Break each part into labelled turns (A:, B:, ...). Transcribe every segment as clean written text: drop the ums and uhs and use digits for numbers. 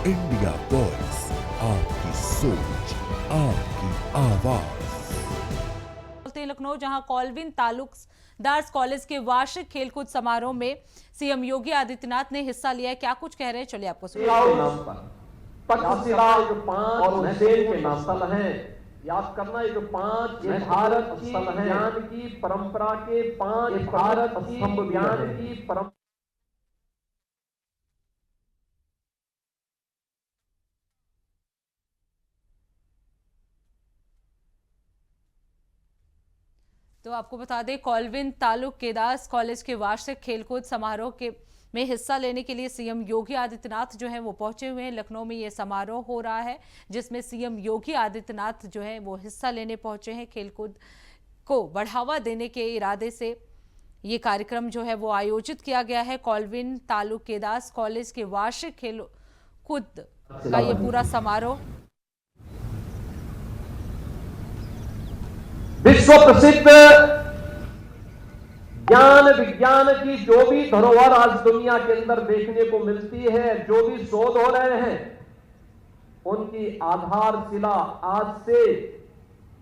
A: India voice, आपकी सोच, आपकी आवाज।
B: लखनऊ, जहां कॉल्विन तालुकदार कॉलेज के वार्षिक खेलकूद समारोह में सीएम योगी आदित्यनाथ ने हिस्सा लिया है। क्या कुछ कह रहे हैं, चलिए आपको
C: तक्षशिला जो 5 महसेन के नाम हैं, याद करना ये जो 5 भारत की ज्ञान की परंपरा के 5 भारत की ज्ञान की परंपरा।
B: तो आपको बता दें, कॉल्विन तालुकदार कॉलेज के वार्षिक खेलकूद समारोह में हिस्सा लेने के लिए सीएम योगी आदित्यनाथ जो है वो पहुंचे हुए हैं। लखनऊ में ये समारोह हो रहा है जिसमें सीएम योगी आदित्यनाथ जो है वो हिस्सा लेने पहुंचे हैं। खेलकूद को बढ़ावा देने के इरादे से ये कार्यक्रम जो है वो आयोजित किया गया है। कॉल्विन तालुकदार कॉलेज के वार्षिक खेलकूद का ये पूरा समारोह
C: विश्व प्रसिद्ध ज्ञान विज्ञान की जो भी धरोहर आज दुनिया के अंदर देखने को मिलती है, जो भी शोध हो रहे हैं, उनकी आधारशिला आज से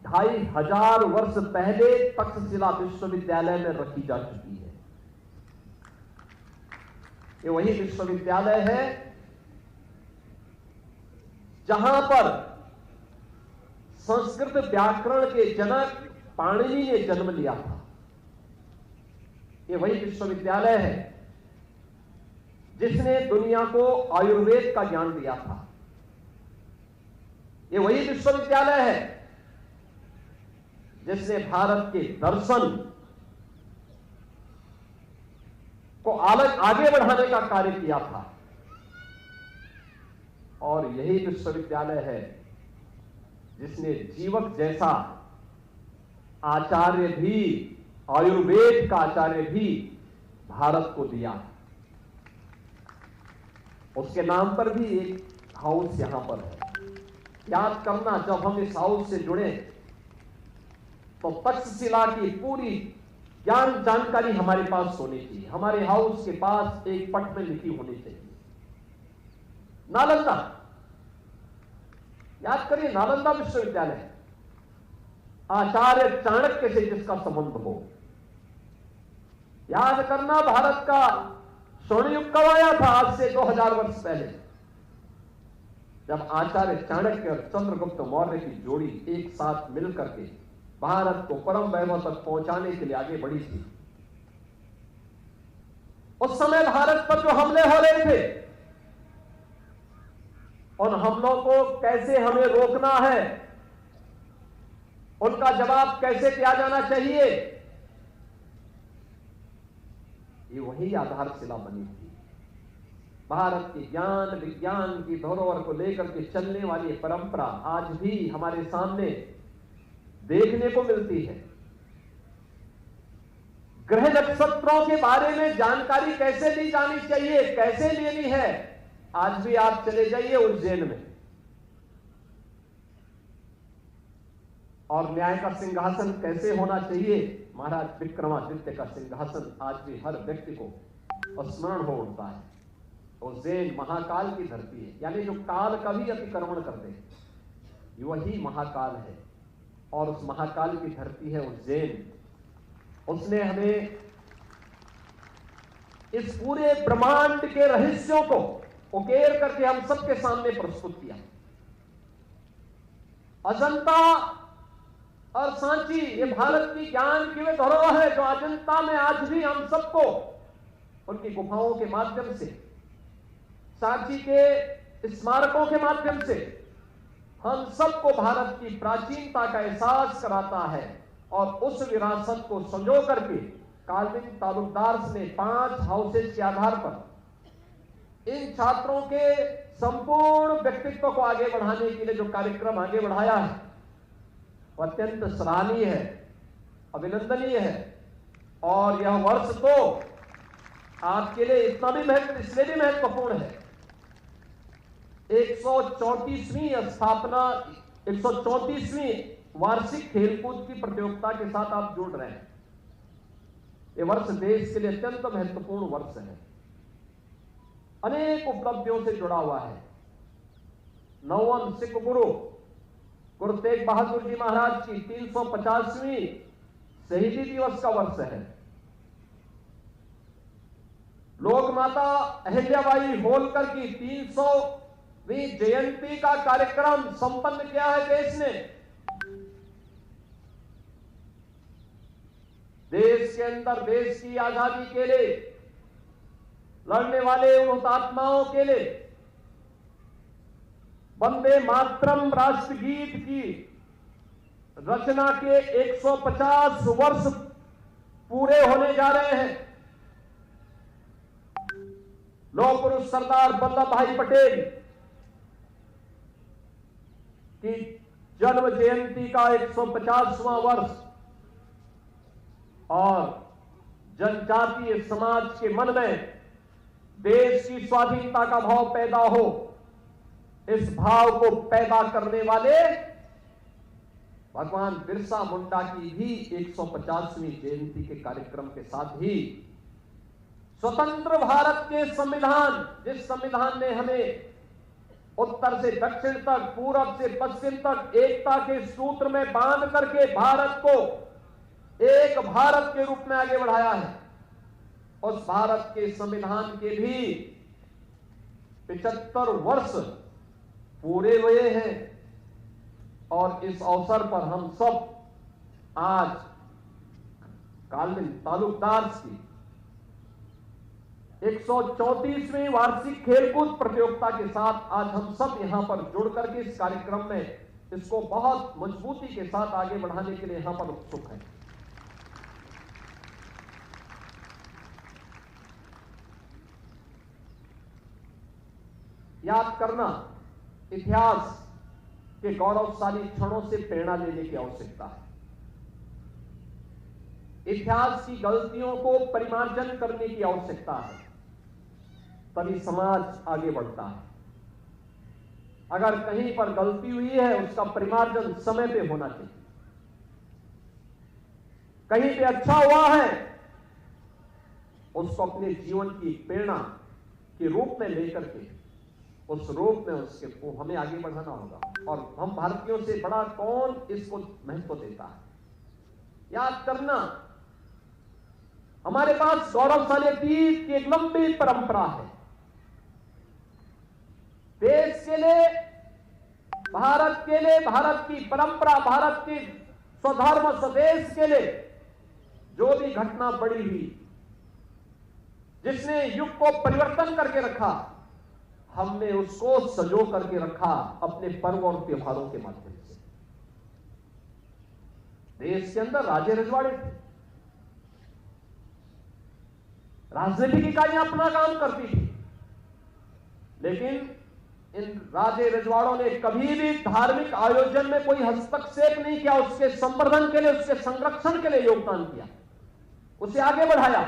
C: 2500 वर्ष पहले तक्षशिला विश्वविद्यालय में रखी जा चुकी है। ये वही विश्वविद्यालय है जहां पर संस्कृत व्याकरण के जनक पाणिनि ने जन्म लिया था। ये वही विश्वविद्यालय है जिसने दुनिया को आयुर्वेद का ज्ञान दिया था। ये वही विश्वविद्यालय है जिसने भारत के दर्शन को आगे बढ़ाने का कार्य किया था। और यही विश्वविद्यालय है जिसने जीवक जैसा आचार्य भी, आयुर्वेद का आचार्य भी भारत को दिया। उसके नाम पर भी एक हाउस यहां पर है। याद करना, जब हम इस हाउस से जुड़े तो तक्षशिला की पूरी ज्ञान जानकारी हमारे पास होनी चाहिए। हमारे हाउस के पास एक पट में लिखी होनी चाहिए नालंदा। याद करिए, नालंदा विश्वविद्यालय, आचार्य चाणक्य से जिसका संबंध हो। याद करना, भारत का स्वर्ण युग कब आया था? आज से 2000 वर्ष पहले, जब आचार्य चाणक्य और चंद्रगुप्त मौर्य की जोड़ी एक साथ मिलकर के भारत को परम वैभव तक पहुंचाने के लिए आगे बढ़ी थी। उस समय भारत पर जो हमले हो रहे थे, उन हमलों को कैसे हमें रोकना है, उनका जवाब कैसे दिया जाना चाहिए, ये वही आधारशिला बनी थी। भारत की ज्ञान विज्ञान की धरोहर को लेकर के चलने वाली परंपरा आज भी हमारे सामने देखने को मिलती है। ग्रह नक्षत्रों के बारे में जानकारी कैसे ली जानी चाहिए, कैसे लेनी है, आज भी आप चले जाइए उज्जैन में, और न्याय का सिंहासन कैसे होना चाहिए, महाराज विक्रमादित्य का सिंहासन आज भी हर व्यक्ति को स्मरण हो उठता है। उज्जैन महाकाल की धरती है, यानी जो काल का भी अतिक्रमण करते हैं वही महाकाल है, और उस महाकाल की धरती है उज्जैन। उसने हमें इस पूरे ब्रह्मांड के रहस्यों को उकेर करके हम सबके सामने प्रस्तुत किया। अजंता और सांची, ये भारत की ज्ञान की वे धरोहर है जो अजंता में आज भी हम सबको उनकी गुफाओं के माध्यम से, सांची के स्मारकों के माध्यम से हम सबको भारत की प्राचीनता का एहसास कराता है। और उस विरासत को संजो करके कॉल्विन तालुकदार ने 5 हाउसेज के आधार पर इन छात्रों के संपूर्ण व्यक्तित्व को आगे बढ़ाने के लिए जो कार्यक्रम आगे बढ़ाया है, वह अत्यंत सराहनीय है, अभिनंदनीय है। और यह वर्ष तो आपके लिए इतना भी इसलिए भी महत्वपूर्ण है, 134वीं स्थापना, 134वीं वार्षिक खेलकूद की प्रतियोगिता के साथ आप जुड़ रहे हैं। यह वर्ष देश के लिए अत्यंत महत्वपूर्ण वर्ष है, अनेक उपलब्धियों से जुड़ा हुआ है। 9वें सिख गुरु गुरु तेग बहादुर जी महाराज की 350वीं शहीदी दिवस का वर्ष है। लोक माता अहिल्याबाई होलकर की 300वीं जयंती का कार्यक्रम संपन्न किया है देश ने। देश के अंदर देश की आजादी के लिए लड़ने वाले उन हुतात्माओं के लिए वंदे मातरम राष्ट्रगीत की रचना के 150 वर्ष पूरे होने जा रहे हैं। लौह पुरुष सरदार वल्लभ भाई पटेल की जन्म जयंती का 150वां वर्ष और जनजातीय समाज के मन में देश की स्वाधीनता का भाव पैदा हो, इस भाव को पैदा करने वाले भगवान बिरसा मुंडा की भी 150वीं जयंती के कार्यक्रम के साथ ही स्वतंत्र भारत के संविधान, जिस संविधान ने हमें उत्तर से दक्षिण तक, पूरब से पश्चिम तक एकता के सूत्र में बांध करके भारत को एक भारत के रूप में आगे बढ़ाया है, उस भारत के संविधान के भी 75 वर्ष पूरे हुए हैं। और इस अवसर पर हम सब आज कालमिन तालुकदार की 134वीं वार्षिक खेलकूद प्रतियोगिता के साथ आज हम सब यहां पर जुड़ करके इस कार्यक्रम में इसको बहुत मजबूती के साथ आगे बढ़ाने के लिए यहां पर उत्सुक हैं। याद करना, इतिहास के गौरवशाली क्षणों से प्रेरणा लेने की आवश्यकता है। इतिहास की गलतियों को परिमार्जन करने की आवश्यकता है, तभी समाज आगे बढ़ता है। अगर कहीं पर गलती हुई है उसका परिमार्जन समय पे होना चाहिए। कहीं पे अच्छा हुआ है उसको अपने जीवन की प्रेरणा के रूप में लेकर के उस रूप में उसके को हमें आगे बढ़ाना होगा। और हम भारतीयों से बड़ा कौन इसको महत्व देता है? याद करना, हमारे पास गौरवशाली अतीत की एक लंबी परंपरा है। देश के लिए, भारत के लिए, भारत की परंपरा, भारत की स्वधर्म स्वदेश के लिए जो भी घटना बढ़ी हुई, जिसने युग को परिवर्तन करके रखा, हमने उसको सजो करके रखा अपने पर्व और त्योहारों के माध्यम से। देश के अंदर राजे रजवाड़े थे, राजनीतिक इकाइयां अपना काम करती थी, लेकिन इन राजे रजवाड़ों ने कभी भी धार्मिक आयोजन में कोई हस्तक्षेप नहीं किया। उसके संवर्धन के लिए, उसके संरक्षण के लिए योगदान किया, उसे आगे बढ़ाया,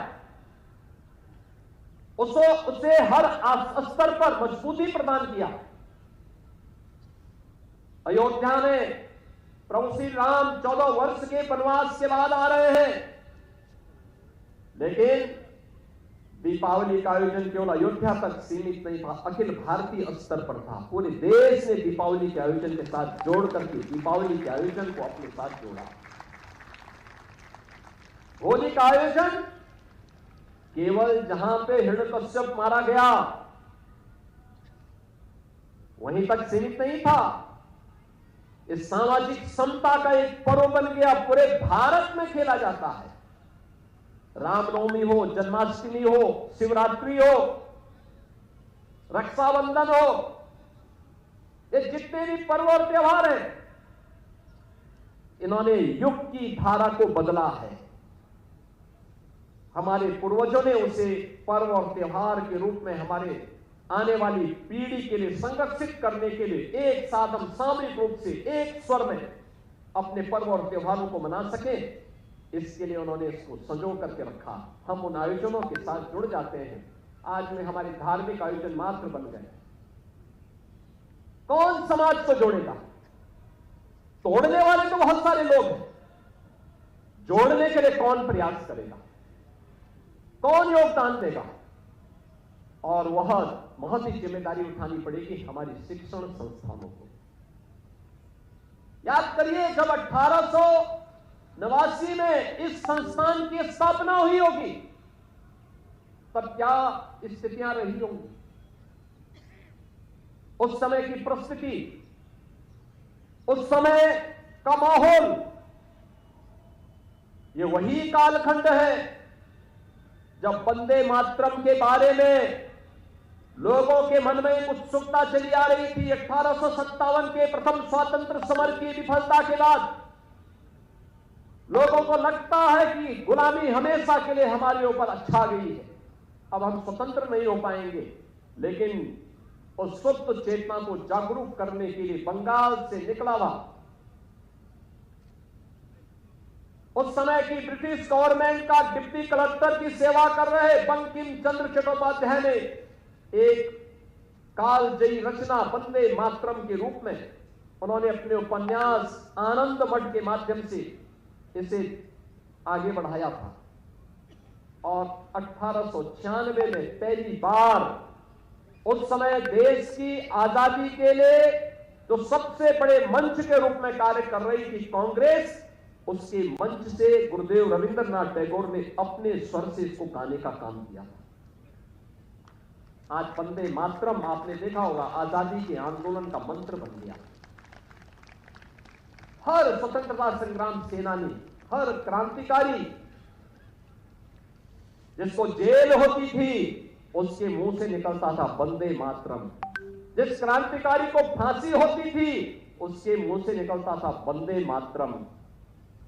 C: उसे हर स्तर पर मजबूती प्रदान किया। अयोध्या में प्रभु श्री राम 14 वर्ष के वनवास के बाद आ रहे हैं, लेकिन दीपावली का आयोजन केवल अयोध्या तक सीमित नहीं था, अखिल भारतीय स्तर पर था। पूरे देश ने दीपावली के आयोजन के साथ जोड़ करके दीपावली के आयोजन को अपने साथ जोड़ा। होली का आयोजन केवल जहां पे हिरण्यकश्यप मारा गया वहीं तक सीमित नहीं था। इस सामाजिक समता का एक पर्व बन गया, पूरे भारत में खेला जाता है। रामनवमी हो, जन्माष्टमी हो, शिवरात्रि हो, रक्षाबंधन हो, ये जितने भी पर्व और त्योहार हैं, इन्होंने युग की धारा को बदला है। हमारे पूर्वजों ने उसे पर्व और त्योहार के रूप में हमारे आने वाली पीढ़ी के लिए संरक्षित करने के लिए एक साथ हम सामूहिक रूप से एक स्वर में अपने पर्व और त्योहारों को मना सके, इसके लिए उन्होंने इसको संजो करके रखा। हम उन आयोजनों के साथ जुड़ जाते हैं। आज में हमारे धार्मिक आयोजन मात्र बन गए। कौन समाज को जोड़ेगा? तोड़ने वाले तो बहुत सारे लोग हैं, जोड़ने के लिए कौन प्रयास करेगा? कौन योगदान देगा? और वह बहुत ही जिम्मेदारी उठानी पड़ेगी हमारी शिक्षण संस्थानों को। याद करिए, जब 1889 में इस संस्थान की स्थापना हुई होगी, तब क्या स्थितियां रही होंगी, उस समय की परिस्थिति, उस समय का माहौल। ये वही कालखंड है जब वंदे मातरम के बारे में लोगों के मन में उत्सुकता चली आ रही थी। 1857 के प्रथम स्वातंत्र समर की विफलता के बाद लोगों को लगता है कि गुलामी हमेशा के लिए हमारे ऊपर अच्छा गई है, अब हम स्वतंत्र नहीं हो पाएंगे। लेकिन उस सुप्त चेतना को जागरूक करने के लिए बंगाल से निकला हुआ उस समय की ब्रिटिश गवर्नमेंट का डिप्टी कलेक्टर की सेवा कर रहे बंकिम चंद्र चट्टोपाध्याय ने एक कालजयी रचना वंदे मातरम के रूप में उन्होंने अपने उपन्यास आनंद मठ के माध्यम से इसे आगे बढ़ाया था। और 1896 में पहली बार उस समय देश की आजादी के लिए जो सबसे बड़े मंच के रूप में कार्य कर रही थी कांग्रेस, उसके मंच से गुरुदेव रविंद्रनाथ टैगोर ने अपने स्वर से इसको गाने का काम किया। आज वंदे मातरम आपने देखा होगा आजादी के आंदोलन का मंत्र बन गया। हर स्वतंत्रता संग्राम सेनानी, हर क्रांतिकारी जिसको जेल होती थी उसके मुंह से निकलता था वंदे मातरम। जिस क्रांतिकारी को फांसी होती थी उसके मुंह से निकलता था वंदे मातरम।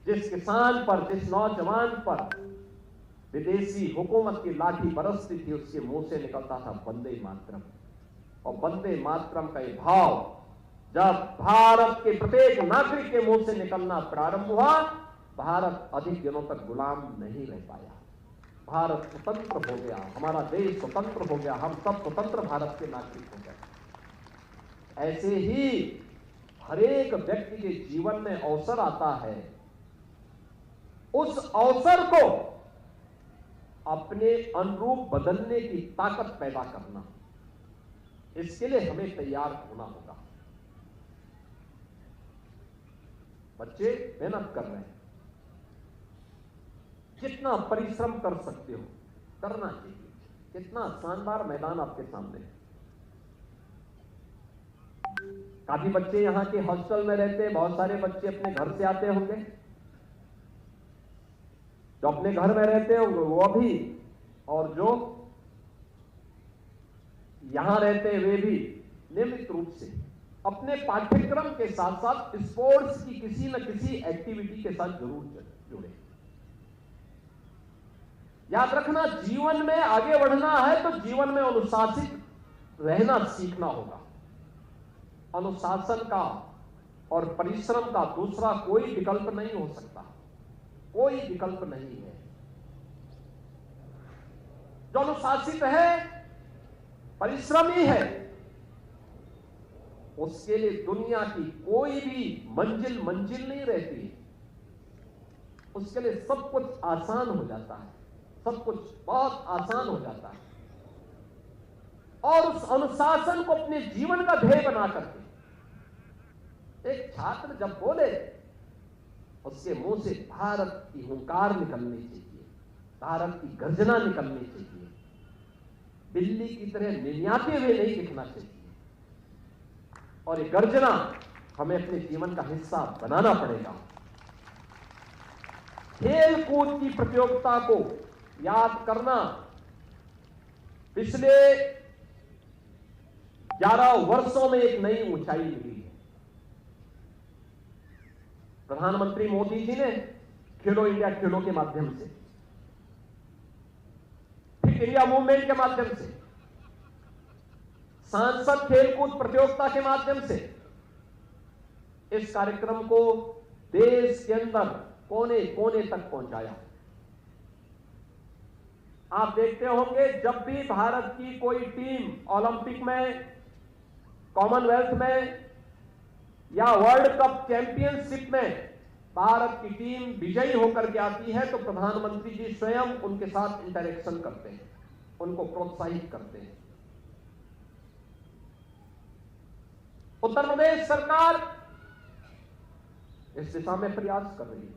C: जिस किसान पर, जिस नौजवान पर विदेशी हुकूमत की लाठी बरसती थी उसके मुंह से निकलता था वंदे मातरम। और वंदे मातरम का ये भाव जब भारत के प्रत्येक नागरिक के मुंह से निकलना प्रारंभ हुआ, भारत अधिक दिनों तक गुलाम नहीं रह पाया। भारत स्वतंत्र हो गया, हमारा देश स्वतंत्र हो गया, हम सब स्वतंत्र भारत के नागरिक हो गए। ऐसे ही हर एक व्यक्ति के जीवन में अवसर आता है, उस अवसर को अपने अनुरूप बदलने की ताकत पैदा करना, इसके लिए हमें तैयार होना होगा। बच्चे मेहनत कर रहे हैं, जितना परिश्रम कर सकते हो करना चाहिए। कितना शानदार मैदान आपके सामने है। काफी बच्चे यहां के हॉस्टल में रहते हैं, बहुत सारे बच्चे अपने घर से आते होंगे। जो अपने घर में रहते हैं वो भी, और जो यहां रहते हैं वे भी नियमित रूप से अपने पाठ्यक्रम के साथ साथ स्पोर्ट्स की किसी न किसी एक्टिविटी के साथ जरूर जुड़े। याद रखना, जीवन में आगे बढ़ना है तो जीवन में अनुशासित रहना सीखना होगा। अनुशासन का और परिश्रम का दूसरा कोई विकल्प नहीं हो सकता, कोई विकल्प नहीं है। जो अनुशासित है, परिश्रमी है, उसके लिए दुनिया की कोई भी मंजिल नहीं रहती। उसके लिए सब कुछ आसान हो जाता है, सब कुछ बहुत आसान हो जाता है। और उस अनुशासन को अपने जीवन का ध्येय बना करके एक छात्र जब बोले, उसके मुंह से भारत की हुंकार निकलनी चाहिए, भारत की गर्जना निकलनी चाहिए, बिल्ली की तरह निन्याते हुए नहीं दिखना चाहिए। और ये गर्जना हमें अपने जीवन का हिस्सा बनाना पड़ेगा। खेल कूद की प्रतियोगिता को याद करना, पिछले 11 वर्षों में एक नई ऊंचाई मिली है। प्रधानमंत्री मोदी जी ने खेलो इंडिया खेलों के माध्यम से, फिट इंडिया मूवमेंट के माध्यम से, सांसद खेलकूद प्रतियोगिता के माध्यम से इस कार्यक्रम को देश के अंदर कोने कोने तक पहुंचाया। आप देखते होंगे, जब भी भारत की कोई टीम ओलंपिक में, कॉमनवेल्थ में या वर्ल्ड कप चैंपियनशिप में भारत की टीम विजयी होकर के आती है तो प्रधानमंत्री जी स्वयं उनके साथ इंटरेक्शन करते हैं। उनको प्रोत्साहित करते हैं। उत्तर प्रदेश सरकार इस दिशा में प्रयास कर रही है।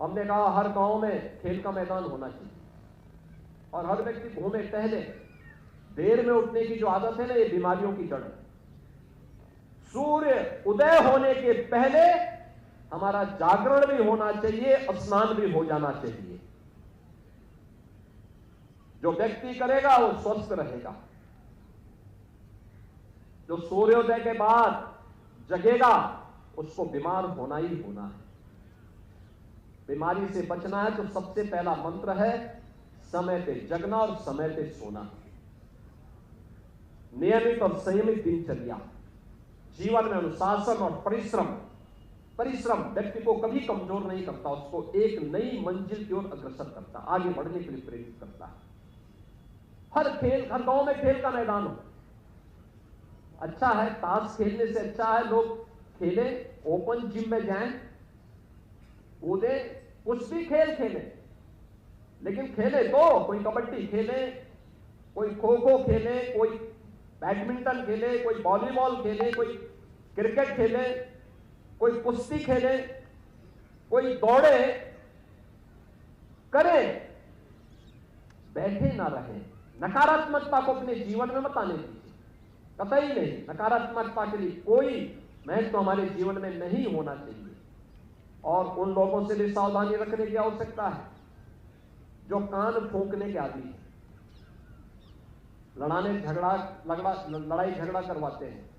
C: हमने कहा हर गांव में खेल का मैदान होना चाहिए और हर व्यक्ति घूमे टहले। देर में उठने की जो आदत है ना, ये बीमारियों की जड़ है। सूर्य उदय होने के पहले हमारा जागरण भी होना चाहिए, स्नान भी हो जाना चाहिए। जो व्यक्ति करेगा वो स्वस्थ रहेगा। जो सूर्योदय के बाद जगेगा उसको बीमार होना ही होना है। बीमारी से बचना है तो सबसे पहला मंत्र है समय पे जगना और समय पे सोना। नियमित और संयमित दिनचर्या, जीवन में अनुशासन और परिश्रम व्यक्ति को कभी कमजोर नहीं करता, उसको एक नई मंजिल की ओर अग्रसर करता, आगे बढ़ने के लिए प्रेरित करता है। हर गांव में खेल का मैदान हो। अच्छा है, ताश खेलने से अच्छा है लोग खेले, ओपन जिम में जाएं, कूदे, कुछ भी खेल खेले, लेकिन खेले तो कोई कबड्डी खेले, कोई खो खो खेले, कोई बैडमिंटन खेले, कोई वॉलीबॉल खेले, कोई क्रिकेट खेले, कोई कुश्ती खेले, कोई दौड़े, करे, बैठे ना रहे। नकारात्मकता को अपने जीवन में मत आने दीजिए, कतई नहीं। नकारात्मकता के लिए कोई महत्व हमारे जीवन में नहीं होना चाहिए। और उन लोगों से भी सावधानी रखने की आवश्यकता है जो कान फूंकने के आदि हैं, लड़ाई झगड़ा करवाते हैं,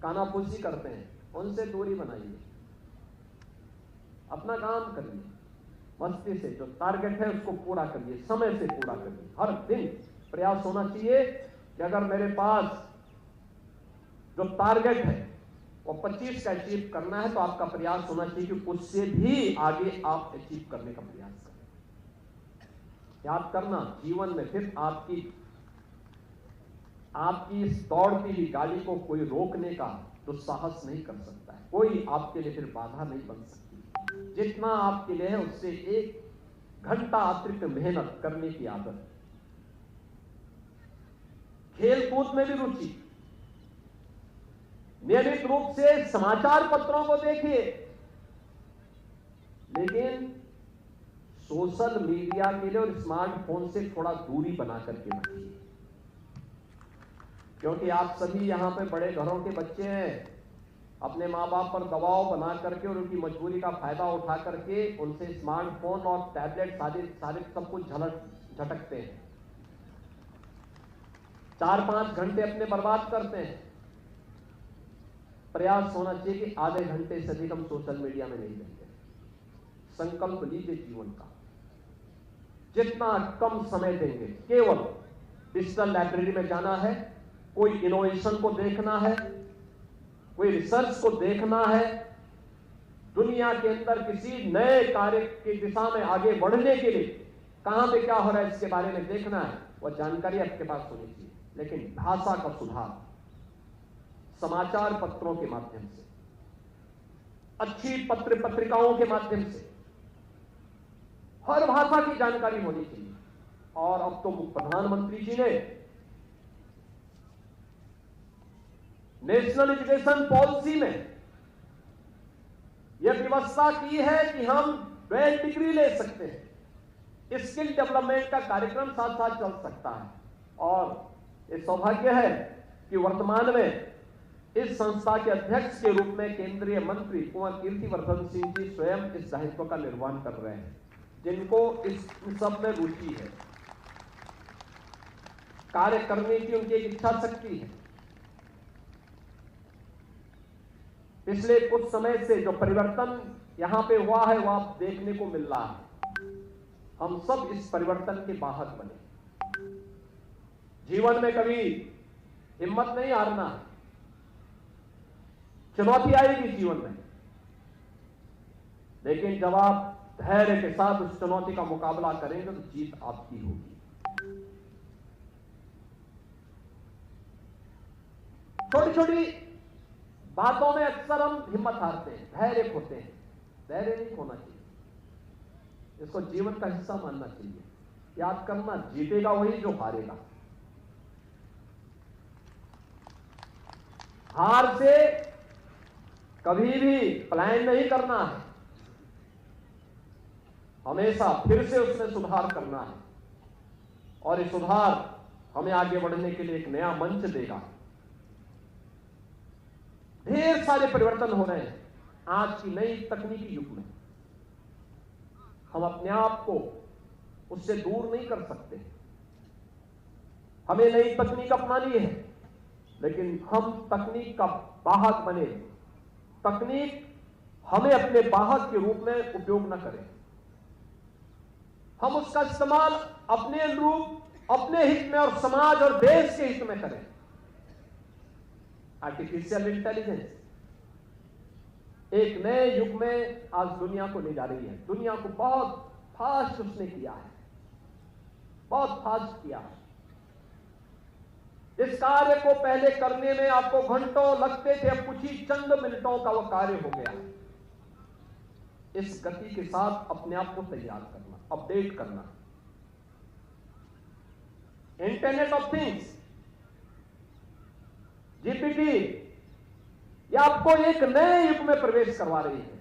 C: कानाफूसी करते हैं, उनसे दूरी बनाइए। अपना काम करिए, मस्ती से जो टारगेट है उसको पूरा करिए, समय से पूरा करिए। हर दिन प्रयास होना चाहिए कि अगर मेरे पास जो टारगेट है वो 25 का अचीव करना है तो आपका प्रयास होना चाहिए कि उससे भी आगे आप अचीव करने का प्रयास करें। याद करना, जीवन में फिर आपकी इस दौड़ती हुई गाड़ी को कोई रोकने का तो साहस नहीं कर सकता है, कोई आपके लिए फिर बाधा नहीं बन सकती। जितना आपके लिए है उससे 1 घंटा अतिरिक्त मेहनत करने की आदत। खेल कूद में भी रुचि, नियमित रूप से समाचार पत्रों को देखिए, लेकिन सोशल मीडिया के लिए और स्मार्टफोन से थोड़ा दूरी बना करके रखिए। क्योंकि आप सभी यहां पे बड़े घरों के बच्चे हैं, अपने माँ बाप पर दबाव बना करके और उनकी मजबूरी का फायदा उठा करके उनसे स्मार्टफोन और टैबलेट सारे सब कुछ झटकते हैं। 4-5 घंटे अपने बर्बाद करते हैं। प्रयास होना चाहिए कि आधे घंटे से अधिक हम सोशल मीडिया में नहीं रहेंगे। संकल्प लीजिए जीवन का, जितना कम समय देंगे, केवल डिजिटल लाइब्रेरी में जाना है, कोई इनोवेशन को देखना है, कोई रिसर्च को देखना है, दुनिया के अंदर किसी नए कार्य की दिशा में आगे बढ़ने के लिए कहां पे क्या हो रहा है इसके बारे में देखना है, वह जानकारी आपके पास होनी चाहिए। लेकिन भाषा का सुधार समाचार पत्रों के माध्यम से, अच्छी पत्रिकाओं के माध्यम से हर भाषा की जानकारी होनी चाहिए। और अब तो प्रधानमंत्री जी ने नेशनल एजुकेशन पॉलिसी में यह व्यवस्था की है कि हम 12 डिग्री ले सकते हैं। स्किल डेवलपमेंट का कार्यक्रम साथ साथ चल सकता है। और ये सौभाग्य है कि वर्तमान में इस संस्था के अध्यक्ष के रूप में केंद्रीय मंत्री कुंवर कीर्तिवर्धन सिंह जी स्वयं इस दायित्व का निर्वहन कर रहे हैं, जिनको इस सब में रुचि है, कार्य करने की उनकी एक इच्छा शक्ति है। पिछले कुछ समय से जो परिवर्तन यहां पे हुआ है वह आप देखने को मिल रहा है। हम सब इस परिवर्तन के बाहर बने। जीवन में कभी हिम्मत नहीं हारना है। चुनौती आएगी जीवन में, लेकिन जब आप धैर्य के साथ उस चुनौती का मुकाबला करेंगे तो जीत आपकी होगी। छोटी छोटी बातों में अक्सर हम हिम्मत हारते हैं, धैर्य खोते हैं। धैर्य नहीं खोना चाहिए, इसको जीवन का हिस्सा मानना चाहिए। याद करना, जीतेगा वही जो हारेगा। हार से कभी भी प्लान नहीं करना है, हमेशा फिर से उसमें सुधार करना है, और ये सुधार हमें आगे बढ़ने के लिए एक नया मंच देगा। ढेर सारे परिवर्तन हो रहे हैं आज की नई तकनीकी युग में। हम अपने आप को उससे दूर नहीं कर सकते। हमें नई तकनीक अपनानी है, लेकिन हम तकनीक का वाहक बने, तकनीक हमें अपने वाहक के रूप में उपयोग न करें। हम उसका इस्तेमाल अपने अनुरूप, अपने हित में और समाज और देश के हित में करें। आर्टिफिशियल इंटेलिजेंस एक नए युग में आज दुनिया को ले जा रही है। दुनिया को बहुत फास्ट उसने किया है, बहुत फास्ट किया है। इस कार्य को पहले करने में आपको घंटों लगते थे, अब कुछ ही चंद मिनटों का वह कार्य हो गया। इस गति के साथ अपने आप को तैयार करना, अपडेट करना। इंटरनेट ऑफ थिंग्स, जीपीटी, यह आपको एक नए युग में प्रवेश करवा रही है।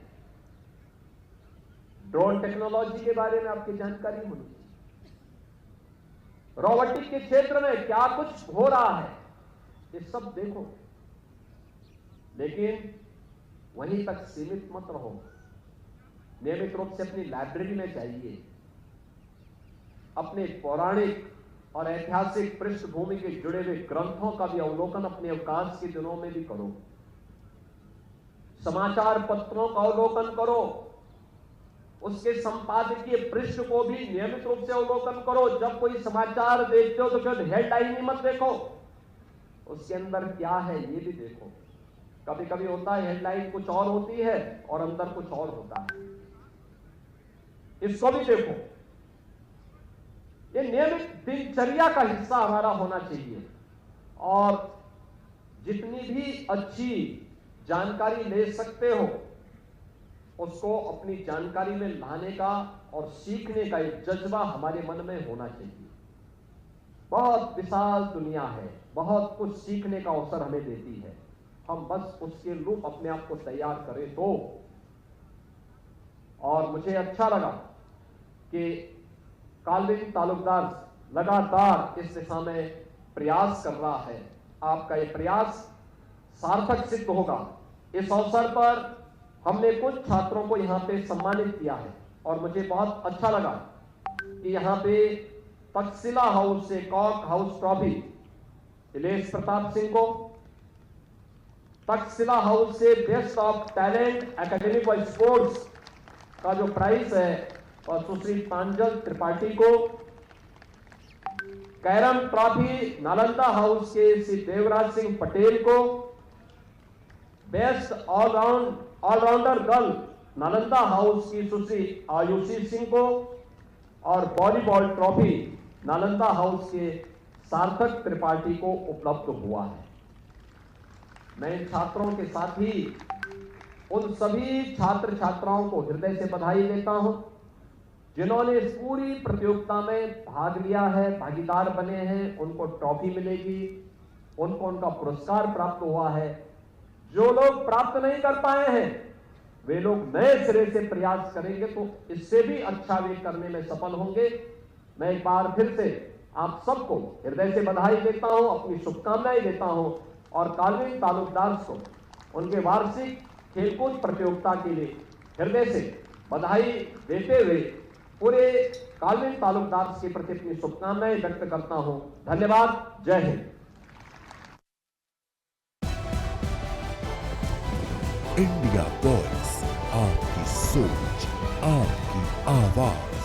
C: ड्रोन टेक्नोलॉजी के बारे में आपकी जानकारी होनी चाहिए। रोबोटिक के क्षेत्र में क्या कुछ हो रहा है, ये सब देखो, लेकिन वहीं तक सीमित मत रहो। नियमित रूप से अपनी लाइब्रेरी में जाइए, अपने पौराणिक और ऐतिहासिक पृष्ठभूमि के जुड़े हुए ग्रंथों का भी अवलोकन अपने अवकाश के दिनों में भी करो। समाचार पत्रों का अवलोकन करो, उसके संपादकीय पृष्ठ को भी नियमित रूप से अवलोकन करो। जब कोई समाचार देखते हो तो केवल हेडलाइन ही मत देखो, उसके अंदर क्या है ये भी देखो। कभी कभी होता है हेडलाइन कुछ और होती है और अंदर कुछ और होता है, इसको भी देखो। ये नियमित दिनचर्या का हिस्सा हमारा होना चाहिए, और जितनी भी अच्छी जानकारी ले सकते हो उसको अपनी जानकारी में लाने का और सीखने का एक जज्बा हमारे मन में होना चाहिए। बहुत विशाल दुनिया है, बहुत कुछ सीखने का अवसर हमें देती है, हम बस उसके रूप अपने आप को तैयार करें तो। और मुझे अच्छा लगा कि काल्विन तालुकदार लगातार इस दिशा में प्रयास कर रहा है। आपका ये प्रयास सार्थक सिद्ध होगा। इस अवसर पर हमने कुछ छात्रों को यहाँ पे सम्मानित किया है, और मुझे बहुत अच्छा लगा कि यहाँ पे तक्षशिला हाउस से cock house trophy Ilesh Pratap Singh को, तक्षशिला हाउस से बेस्ट ऑफ टैलेंट एकेडमिक और स्पोर्ट्स का जो प्राइज है और सुश्री प्रांजल त्रिपाठी को, कैरम ट्रॉफी नालंदा हाउस के श्री देवराज सिंह पटेल को, best allrounder girl Nalanda house की सुश्री आयुषी सिंह को, और वॉलीबॉल ट्रॉफी नालंदा हाउस के सार्थक त्रिपाठी को उपलब्ध हुआ है। मैं इन छात्रों के साथ ही उन सभी छात्र छात्राओं को हृदय से बधाई देता हूं जिन्होंने इस पूरी प्रतियोगिता में भाग लिया है, भागीदार बने हैं। उनको ट्रॉफी मिलेगी, उनको उनका पुरस्कार प्राप्त हुआ है। जो लोग प्राप्त नहीं कर पाए हैं वे लोग नए सिरे से प्रयास करेंगे तो इससे भी अच्छा वे करने में सफल होंगे। मैं एक बार फिर से आप सबको हृदय से बधाई देता हूं, अपनी शुभकामनाएं देता हूं, और काल्विन तालुकदार को उनके वार्षिक खेलकूद प्रतियोगिता के लिए हृदय से बधाई देते हुए पूरे काल्विन तालुकदार के प्रति अपनी शुभकामनाएं व्यक्त करता हूं। धन्यवाद। जय हिंद।
A: इंडिया वॉइस, आपकी सोच, आपकी आवाज।